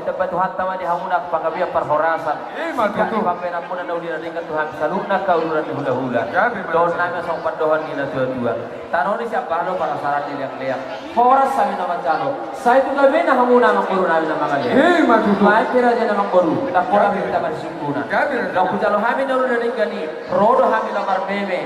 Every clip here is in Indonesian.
tempat Tuhan tama di hamunak pangabia perhorasan. Kaki pampena pun ada uliran dengan Tuhan saluna kau uliran hula-hula. Doon namin sa pandohan nila tua-tua. Tanong ni siya bahalo para saran niliang-liang. Horas sabi naman jalo. Sa ito gabi na hamuna ang guru namin ng mga liang. Maay pira dyan namang guru. Tapos kami kita marisungkuna. Laku jalo hamin na uliran gani. Rodo hamin lamar meme.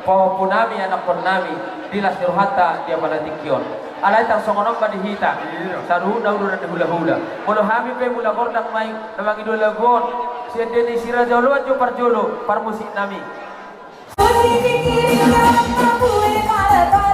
Punami anak punami. Dilas niruhata dia palatikyon. Alay tang songonong padihita sa ruhuna urunan ni hula-hula. Mula hami pe mula kordak may namang idulagon. Siya din ni sira jolo at yung parjolo parmusik nami. I'm still the only one that I got.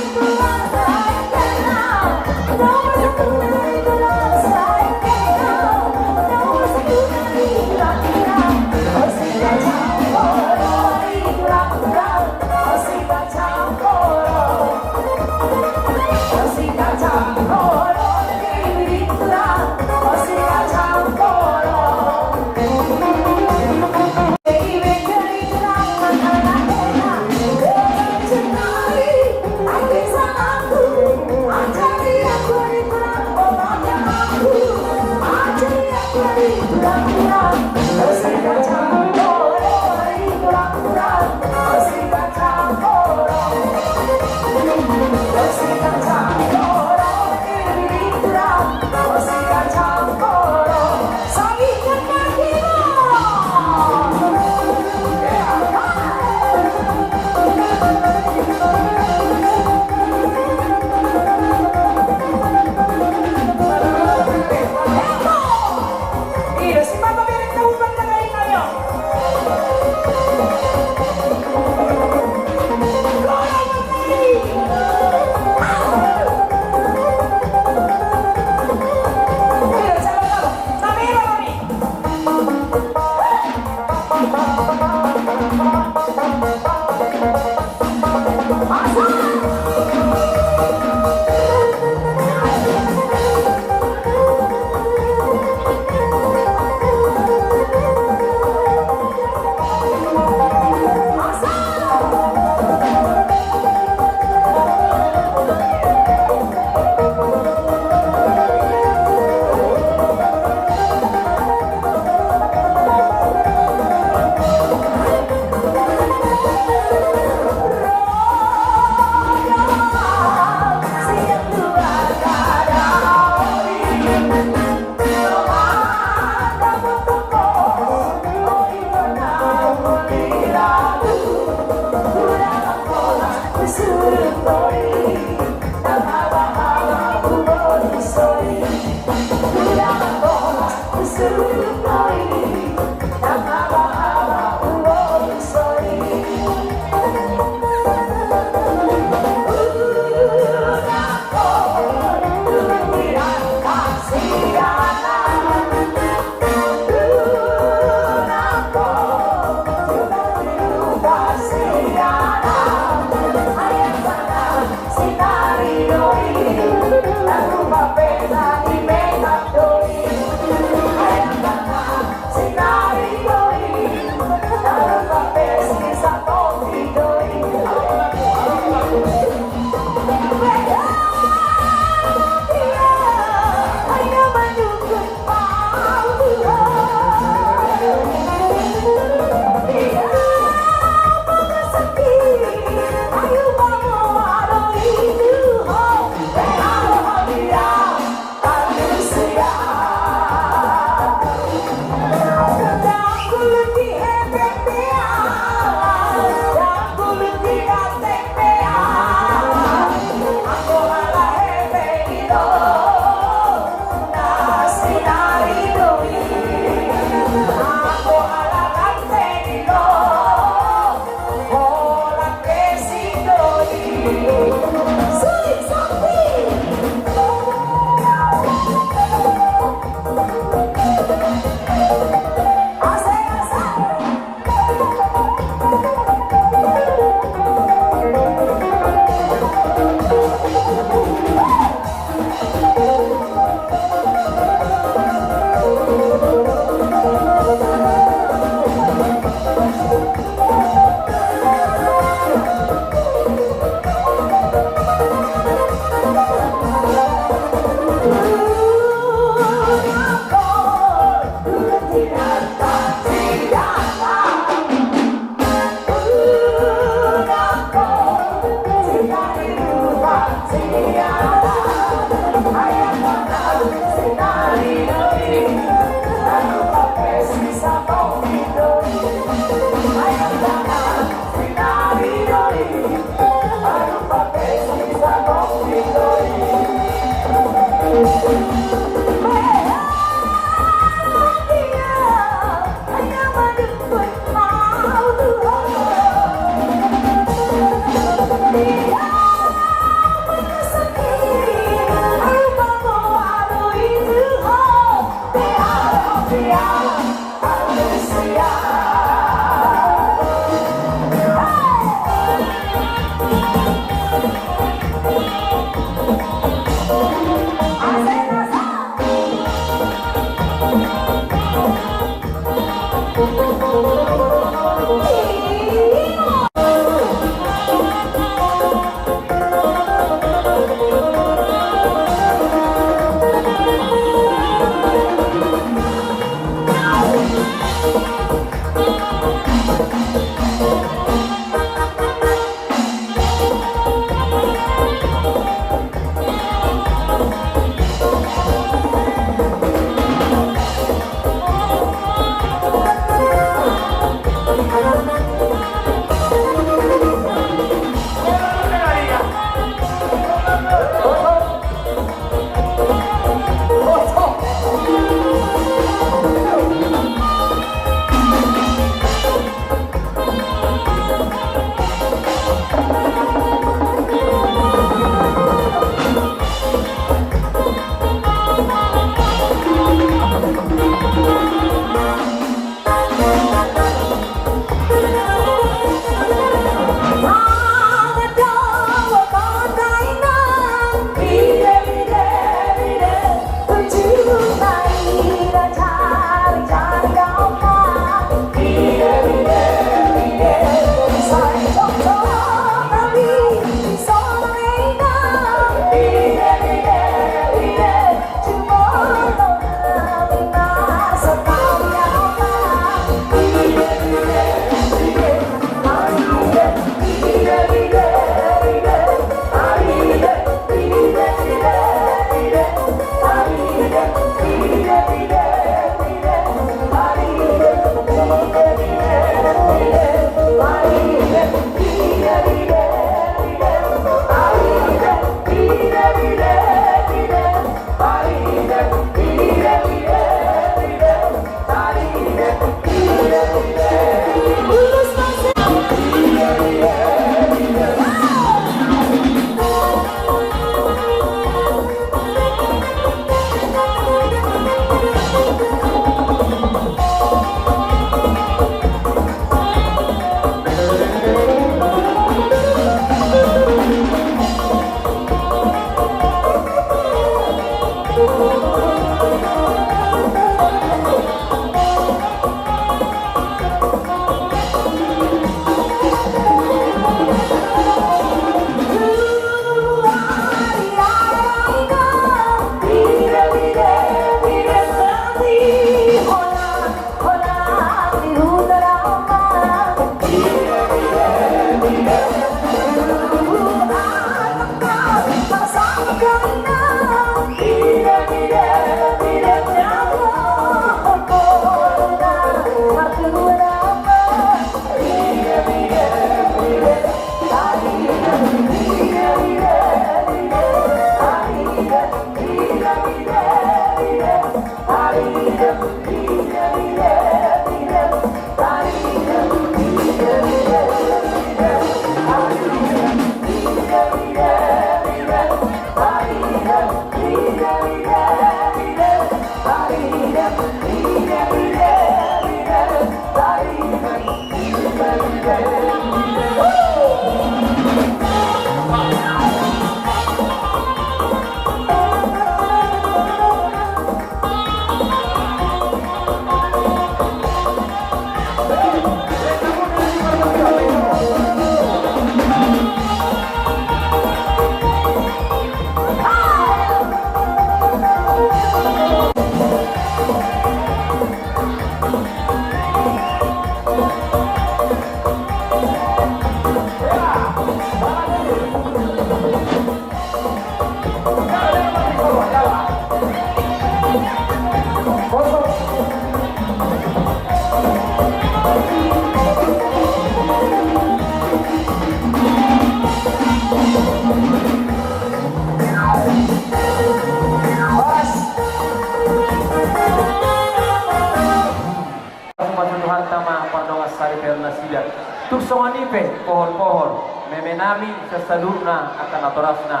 pohon-pohon memenami sesalurna akan atorasna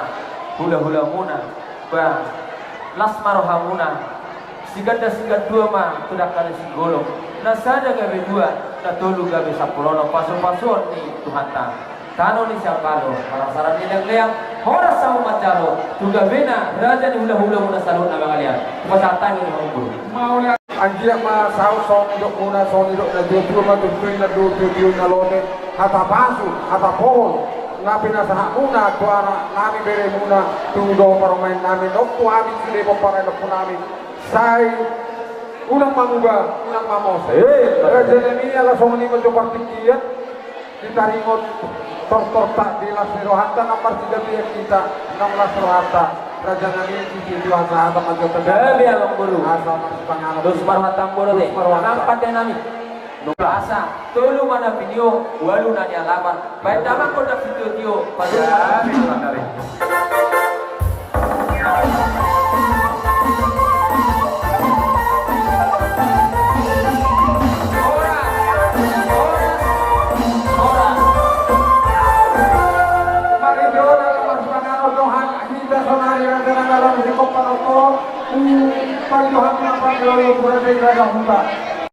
hula-hula muna ba lasmar hamuna siganda dua mah sudah kali sigolong nasada gawe dua na tolu gawe sapolono paso-paso ni Tuhan tano ni siapalo para saran nilang hora sa umatalo tuga bena raja ni hula-hula muna salon na kalian pasatan ni mga guru maulia anjia ma sao song dok muna song dok na dua ma tutuin na dua na lone hata basu hata pohon ngapi na sa muna tuara nami bere muna tudo paromain nami nok tuami sile mo para na punami sai unang mamuga unang mamos Jeremia la song ni mo partikian ditaringot tor tak di Lasrohata nomor 3 kita 16 Rohata Raja Nabi di Tuhan Sahabat Majo Tengah Gabi alam guru asal pangano dos marhatang boro de nampak de nami no asa tolu mana video walu na dia laban baik dalam kota video tio pada hari Pag-iwag na pag-iwag na